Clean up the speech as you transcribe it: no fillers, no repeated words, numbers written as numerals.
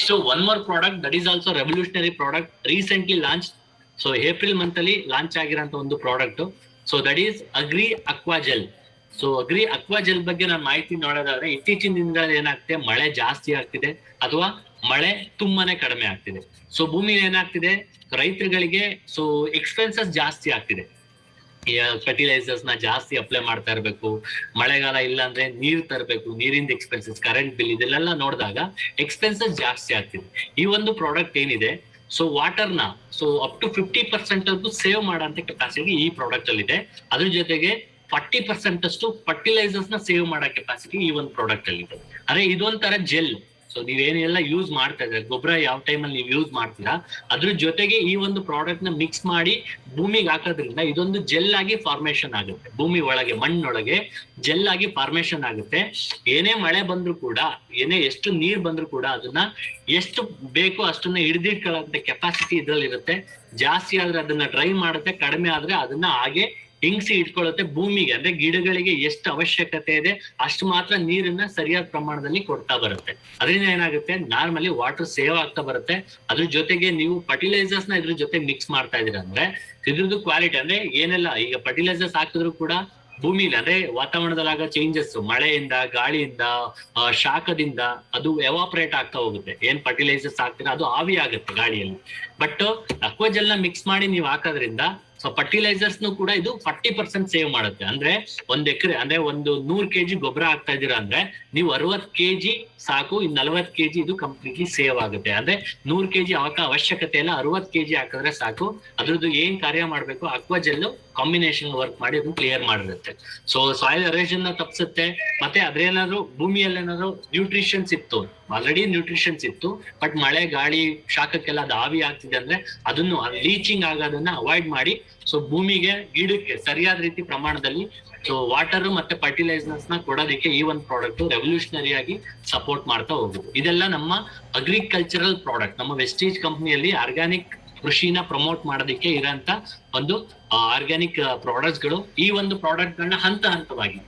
Next one more product that is also revolutionary product recently launch. So April month ಅಲ್ಲಿ launch ಆಗಿರೋಂತ ಒಂದು product. So that is agri aqua gel. So agri aqua gel ಬಗ್ಗೆ ನಾನು ಮಾಹಿತಿ ನೋಡೋದಾದ್ರೆ, ಇತ್ತೀಚಿನ ದಿನಗಳಲ್ಲಿ ಏನಾಗ್ತಿದೆ, ಮಳೆ ಜಾಸ್ತಿ ಆಗ್ತಿದೆ ಅಥವಾ ಮಳೆ ತುಂಬಾನೇ ಕಡಿಮೆ ಆಗ್ತಿದೆ. ಸೊ ಭೂಮಿ ಏನಾಗ್ತಿದೆ, ರೈತರುಗಳಿಗೆ ಸೊ ಎಕ್ಸ್ಪೆನ್ಸಸ್ ಜಾಸ್ತಿ ಆಗ್ತಿದೆ. ಫರ್ಟಿಲೈಸರ್ಸ್ ನ ಜಾಸ್ತಿ ಅಪ್ಲೈ ಮಾಡ್ತಾ ಇರ್ಬೇಕು, ಮಳೆಗಾಲ ಇಲ್ಲ ಅಂದ್ರೆ ನೀರ್ ತರಬೇಕು, ನೀರಿಂದ ಎಕ್ಸ್ಪೆನ್ಸಸ್, ಕರೆಂಟ್ ಬಿಲ್, ಇದೆಲ್ಲ ನೋಡಿದಾಗ ಎಕ್ಸ್ಪೆನ್ಸಸ್ ಜಾಸ್ತಿ ಆಗ್ತಿದೆ. ಈ ಒಂದು ಪ್ರಾಡಕ್ಟ್ ಏನಿದೆ, ಸೊ ವಾಟರ್ ನ ಸೊ ಅಪ್ ಟು 50% ಸೇವ್ ಮಾಡೋಂತ ಕೆಪಾಸಿಟಿ ಈ ಪ್ರಾಡಕ್ಟ್ ಅಲ್ಲಿ ಇದೆ. ಅದ್ರ ಜೊತೆಗೆ 40% ಅಷ್ಟು ಫರ್ಟಿಲೈಸರ್ಸ್ ನ ಸೇವ್ ಮಾಡೋ ಕೆಪಾಸಿಟಿ ಈ ಒಂದು ಪ್ರಾಡಕ್ಟ್ ಅಲ್ಲಿ ಇದೆ. ಅಂದ್ರೆ ಇದೊಂಥರ ಜೆಲ್. ಸೊ ನೀವೇನೆಲ್ಲ ಯೂಸ್ ಮಾಡ್ತಾ ಇದ್ರೆ, ಗೊಬ್ಬರ ಯಾವ ಟೈಮಲ್ಲಿ ನೀವು ಯೂಸ್ ಮಾಡ್ತೀರಾ, ಅದ್ರ ಜೊತೆಗೆ ಈ ಒಂದು ಪ್ರಾಡಕ್ಟ್ ನ ಮಿಕ್ಸ್ ಮಾಡಿ ಭೂಮಿಗೆ ಹಾಕೋದ್ರಿಂದ ಇದೊಂದು ಜೆಲ್ ಆಗಿ ಫಾರ್ಮೇಶನ್ ಆಗುತ್ತೆ. ಭೂಮಿ ಒಳಗೆ, ಮಣ್ಣೊಳಗೆ ಜೆಲ್ ಆಗಿ ಫಾರ್ಮೇಶನ್ ಆಗುತ್ತೆ. ಏನೇ ಮಳೆ ಬಂದ್ರು ಕೂಡ, ಏನೇ ಎಷ್ಟು ನೀರ್ ಬಂದ್ರು ಕೂಡ ಅದನ್ನ ಎಷ್ಟು ಬೇಕೋ ಅಷ್ಟನ್ನ ಹಿಡಿದಿಟ್ಕೊಳ್ಳೋಂತ ಕೆಪಾಸಿಟಿ ಇದ್ರಲ್ಲಿ ಇರುತ್ತೆ. ಜಾಸ್ತಿ ಆದ್ರೆ ಅದನ್ನ ಡ್ರೈ ಮಾಡುತ್ತೆ, ಕಡಿಮೆ ಆದ್ರೆ ಅದನ್ನ ಹಾಗೆ ಹಿಂಗ್ಸಿ ಇಟ್ಕೊಳ್ಳುತ್ತೆ. ಭೂಮಿಗೆ ಅಂದ್ರೆ ಗಿಡಗಳಿಗೆ ಎಷ್ಟು ಅವಶ್ಯಕತೆ ಇದೆ ಅಷ್ಟು ಮಾತ್ರ ನೀರನ್ನ ಸರಿಯಾದ ಪ್ರಮಾಣದಲ್ಲಿ ಕೊಡ್ತಾ ಬರುತ್ತೆ. ಅದರಿಂದ ಏನಾಗುತ್ತೆ, ನಾರ್ಮಲಿ ವಾಟರ್ ಸೇವ್ ಆಗ್ತಾ ಬರುತ್ತೆ. ಅದ್ರ ಜೊತೆಗೆ ನೀವು ಫರ್ಟಿಲೈಸರ್ಸ್ ನ ಇದ್ರ ಜೊತೆ ಮಿಕ್ಸ್ ಮಾಡ್ತಾ ಇದೀರ ಅಂದ್ರೆ ಇದ್ರದ್ದು ಕ್ವಾಲಿಟಿ, ಅಂದ್ರೆ ಏನೆಲ್ಲ ಈಗ ಫರ್ಟಿಲೈಸರ್ಸ್ ಹಾಕಿದ್ರು ಕೂಡ ಭೂಮಿಲಿ ಅಂದ್ರೆ ವಾತಾವರಣದಲ್ಲಿ ಆಗೋ ಚೇಂಜಸ್, ಮಳೆಯಿಂದ, ಗಾಳಿಯಿಂದ, ಶಾಖದಿಂದ ಅದು ಎವಾಪರೇಟ್ ಆಗ್ತಾ ಹೋಗುತ್ತೆ. ಏನ್ ಫರ್ಟಿಲೈಸರ್ಸ್ ಹಾಕ್ತೀರಾ ಅದು ಆವಿ ಆಗುತ್ತೆ ಗಾಳಿಯಲ್ಲಿ. ಬಟ್ ಅಕ್ವಾಜೆಲ್ ನ ಮಿಕ್ಸ್ ಮಾಡಿ ನೀವು ಹಾಕೋದ್ರಿಂದ ಸೊ ಫರ್ಟಿಲೈಸರ್ಸ್ ಕೂಡ ಇದು 40% ಸೇವ್ ಮಾಡುತ್ತೆ. ಅಂದ್ರೆ 1 ಎಕರೆ ಅಂದ್ರೆ ಒಂದು 100 kg ಗೊಬ್ಬರ ಹಾಕ್ತಾ ಇದೀರಾ ಅಂದ್ರೆ ನೀವು 60 kg ಸಾಕು, ಇನ್ 40 kg ಇದು ಕಂಪ್ಲೀಟ್ಲಿ ಸೇವ್ ಆಗುತ್ತೆ. ಅಂದ್ರೆ 100 kg ಅವಶ್ಯಕತೆ ಇಲ್ಲ, 60 kg ಹಾಕಿದ್ರೆ ಸಾಕು. ಅದ್ರದ್ದು ಏನ್ ಕಾರ್ಯ ಮಾಡ್ಬೇಕು, ಅಕ್ವಾಜೆಲ್ ಕಾಂಬಿನೇಷನ್ ವರ್ಕ್ ಮಾಡಿ ಅದನ್ನ ಕ್ಲಿಯರ್ ಮಾಡಿರುತ್ತೆ. ಸೊ ಸಾಯಿಲ್ ಎರೋಷನ್ ನ ತಪ್ಪಿಸುತ್ತೆ. ಮತ್ತೆ ಅದ್ರೇನಾದ್ರು ಭೂಮಿಯಲ್ಲಿ ಏನಾದ್ರು ನ್ಯೂಟ್ರಿಷನ್ಸ್ ಇತ್ತು, ಆಲ್ರೆಡಿ ನ್ಯೂಟ್ರಿಷನ್ಸ್ ಇತ್ತು, ಬಟ್ ಮಳೆ, ಗಾಳಿ, ಶಾಖಕ್ಕೆಲ್ಲ ಅದು ಆವಿ ಆಗ್ತಿದೆ ಅಂದ್ರೆ ಅದನ್ನು ಲೀಚಿಂಗ್ ಆಗೋದನ್ನ ಅವಾಯ್ಡ್ ಮಾಡಿ ಸೊ ಭೂಮಿಗೆ, ಗಿಡಕ್ಕೆ ಸರಿಯಾದ ರೀತಿ ಪ್ರಮಾಣದಲ್ಲಿ ಸೊ ವಾಟರ್ ಮತ್ತೆ ಫರ್ಟಿಲೈಸರ್ಸ್ ನ ಕೊಡೋದಕ್ಕೆ ಈ ಒಂದು ಪ್ರಾಡಕ್ಟ್ ರೆವಲ್ಯೂಷನರಿ ಆಗಿ ಸಪೋರ್ಟ್ ಮಾಡ್ತಾ ಹೋಗುದು. ಇದೆಲ್ಲ ನಮ್ಮ ಅಗ್ರಿಕಲ್ಚರಲ್ ಪ್ರಾಡಕ್ಟ್, ನಮ್ಮ ವೆಸ್ಟೀಜ್ ಕಂಪನಿಯಲ್ಲಿ ಆರ್ಗ್ಯಾನಿಕ್ ಕೃಷಿನ ಪ್ರಮೋಟ್ ಮಾಡೋದಕ್ಕೆ ಇರೋಂತ ಒಂದು ಆರ್ಗ್ಯಾನಿಕ್ ಪ್ರಾಡಕ್ಟ್ಸ್ ಗಳು. ಈ ಒಂದು ಪ್ರಾಡಕ್ಟ್ ಗಳನ್ನ ಹಂತವಾಗಿ